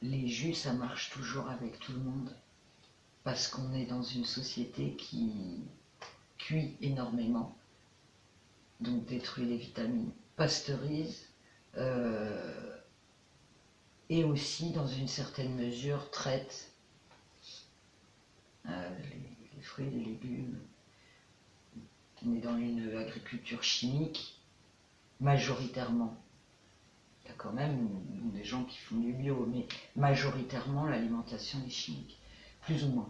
les jus, ça marche toujours avec tout le monde, parce qu'on est dans une société qui cuit énormément, donc détruit les vitamines, pasteurise, et aussi, dans une certaine mesure, traite les fruits et les légumes. On est dans une agriculture chimique, majoritairement. Il y a quand même des gens qui font du bio, mais majoritairement l'alimentation est chimique, plus ou moins.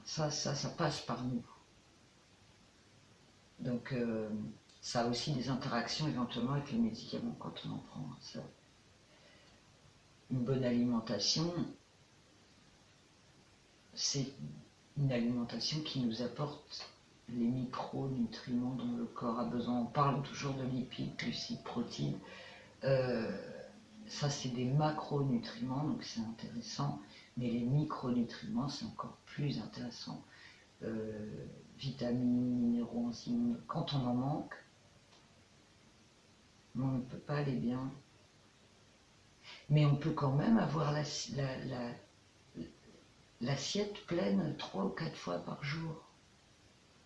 Ça passe par nous. Donc ça a aussi des interactions éventuellement avec les médicaments quand on en prend. Ça. Une bonne alimentation, c'est une alimentation qui nous apporte les micronutriments dont le corps a besoin. On parle toujours de lipides, glucides, protéines. Ça, c'est des macronutriments, donc c'est intéressant. Mais les micronutriments, c'est encore plus intéressant. Vitamines, minéraux, enzymes. Quand on en manque, on ne peut pas aller bien. Mais on peut quand même avoir l'assiette pleine 3 ou 4 fois par jour,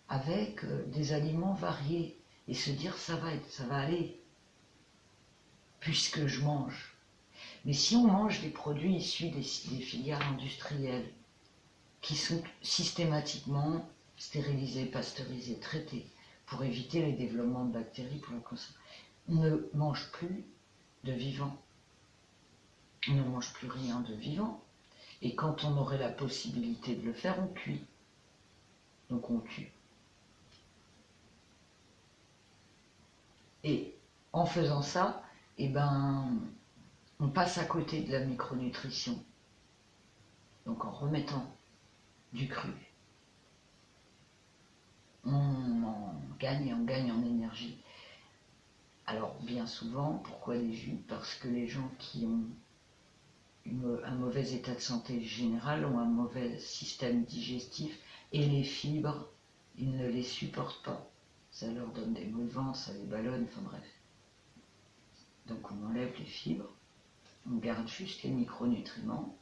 avec des aliments variés, et se dire ça va aller, puisque je mange. Mais si on mange des produits issus des filières industrielles, qui sont systématiquement stérilisés, pasteurisés, traités, pour éviter les développements de bactéries pour la consommation, on ne mange plus de vivant. On ne mange plus rien de vivant. Et quand on aurait la possibilité de le faire, on cuit. Donc on tue. Et en faisant ça, eh ben, on passe à côté de la micronutrition. Donc en remettant du cru, on en gagne et on gagne en énergie. Alors bien souvent, pourquoi des jus? Parce que les gens qui ont un mauvais état de santé général ont un mauvais système digestif, et les fibres, ils ne les supportent pas. Ça leur donne des maux de ventre, ça les ballonne, enfin bref. Donc on enlève les fibres, on garde juste les micronutriments,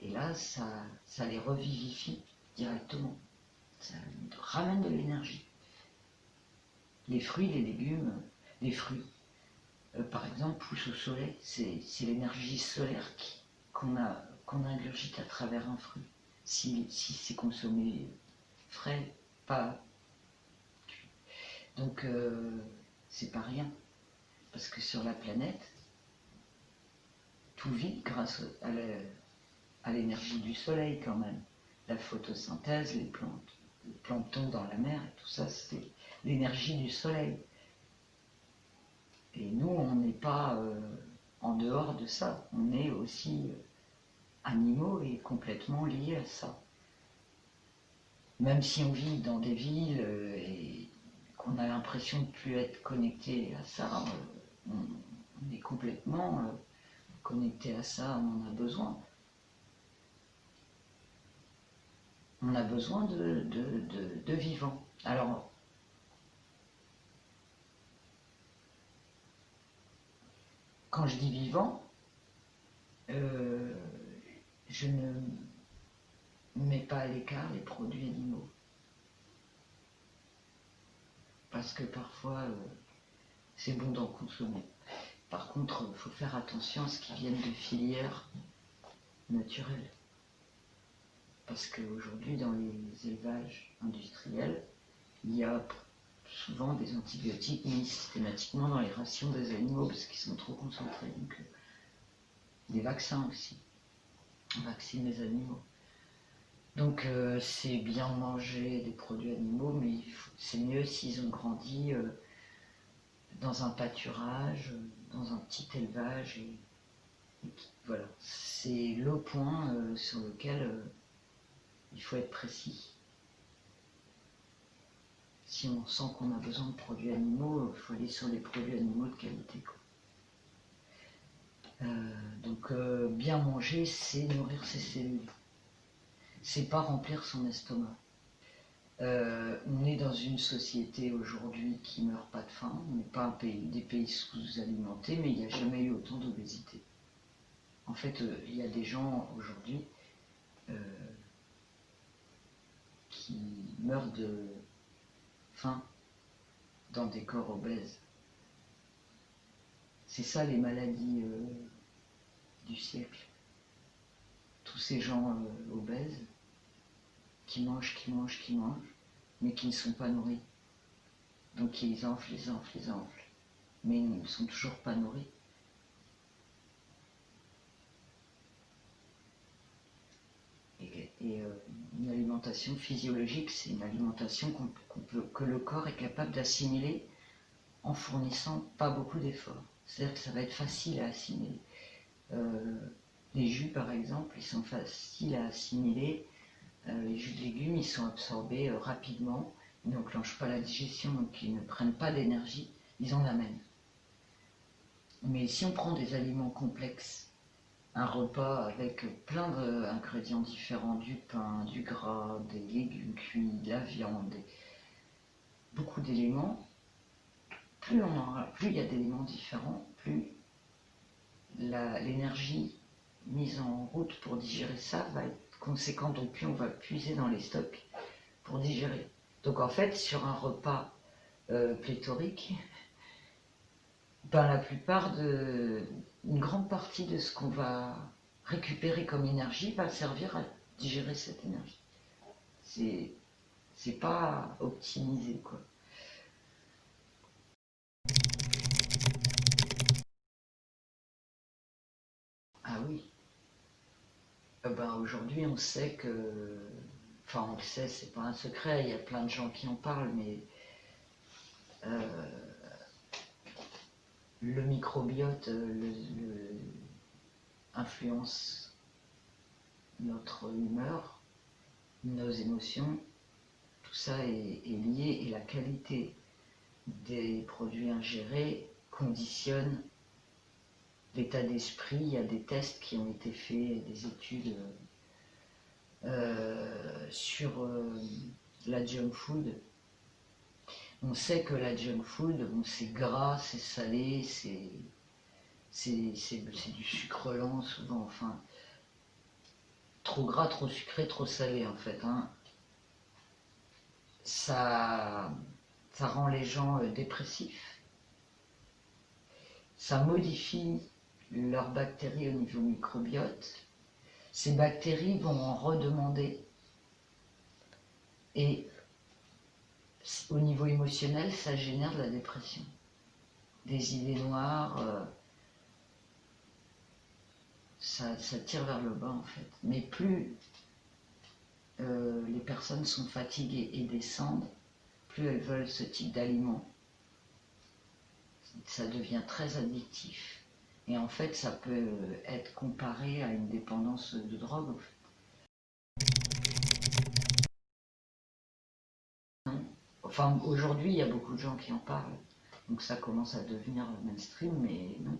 et là ça les revivifie directement. Ça ramène de l'énergie. Les fruits, les légumes, les fruits, par exemple, poussent au soleil. C'est l'énergie solaire qu'on ingurgite à travers un fruit. Si c'est consommé frais, pas cuit. Donc c'est pas rien. Parce que sur la planète, tout vit grâce à l'énergie du soleil quand même. La photosynthèse, les plantes, les planctons dans la mer, et tout ça, c'est l'énergie du soleil. Et nous, on n'est pas en dehors de ça. On est aussi animaux et complètement liés à ça. Même si on vit dans des villes et qu'on a l'impression de ne plus être connecté à ça, on est complètement connecté à ça, on en a besoin. On a besoin de vivants. Alors, quand je dis vivant, je ne mets pas à l'écart les produits animaux. Parce que parfois, c'est bon d'en consommer. Par contre, il faut faire attention à ce qui vienne de filières naturelles. Parce qu'aujourd'hui, dans les élevages industriels, il y a souvent des antibiotiques mis systématiquement dans les rations des animaux parce qu'ils sont trop concentrés. Donc, des vaccins aussi. On vaccine les animaux. Donc c'est bien de manger des produits animaux, mais c'est mieux s'ils ont grandi dans un pâturage, dans un petit élevage. Et voilà, c'est le point sur lequel il faut être précis. Si on sent qu'on a besoin de produits animaux, il faut aller sur des produits animaux de qualité. Donc bien manger, c'est nourrir ses cellules. C'est pas remplir son estomac. On est dans une société aujourd'hui qui ne meurt pas de faim. On n'est pas des pays sous-alimentés, mais il n'y a jamais eu autant d'obésité. En fait, il y a des gens aujourd'hui qui meurent de faim dans des corps obèses. C'est ça les maladies du siècle. Tous ces gens obèses qui mangent, mais qui ne sont pas nourris. Donc ils enflent, mais ils ne sont toujours pas nourris. Et une alimentation physiologique, c'est une alimentation que le corps est capable d'assimiler en fournissant pas beaucoup d'efforts. C'est-à-dire que ça va être facile à assimiler. Les jus, par exemple, ils sont faciles à assimiler. Les jus de légumes, ils sont absorbés rapidement. Ils n'enclenchent pas la digestion, donc ils ne prennent pas d'énergie. Ils en amènent. Mais si on prend des aliments complexes, un repas avec plein d'ingrédients différents, du pain, du gras, des légumes cuits, de la viande, beaucoup d'éléments, plus il y a d'éléments différents, plus l'énergie mise en route pour digérer ça va être conséquente, donc plus on va puiser dans les stocks pour digérer. Donc en fait, sur un repas pléthorique, une grande partie de ce qu'on va récupérer comme énergie va servir à digérer cette énergie. C'est pas optimisé, quoi. Ah oui. Aujourd'hui, on sait que... Enfin, on le sait, c'est pas un secret, il y a plein de gens qui en parlent, mais le microbiote influence notre humeur, nos émotions, tout ça est lié, et la qualité des produits ingérés conditionne l'état d'esprit. Il y a des tests qui ont été faits, des études sur la junk food. On sait que la junk food, bon, c'est gras, c'est salé, c'est du sucre lent souvent, enfin, trop gras, trop sucré, trop salé en fait. Hein. Ça rend les gens dépressifs, ça modifie leurs bactéries au niveau microbiote. Ces bactéries vont en redemander, et au niveau émotionnel, ça génère de la dépression, des idées noires, ça tire vers le bas en fait. Mais plus les personnes sont fatiguées et descendent, plus elles veulent ce type d'aliment. Ça devient très addictif. Et en fait, ça peut être comparé à une dépendance de drogue. En fait. Enfin, aujourd'hui, il y a beaucoup de gens qui en parlent. Donc ça commence à devenir mainstream, mais non.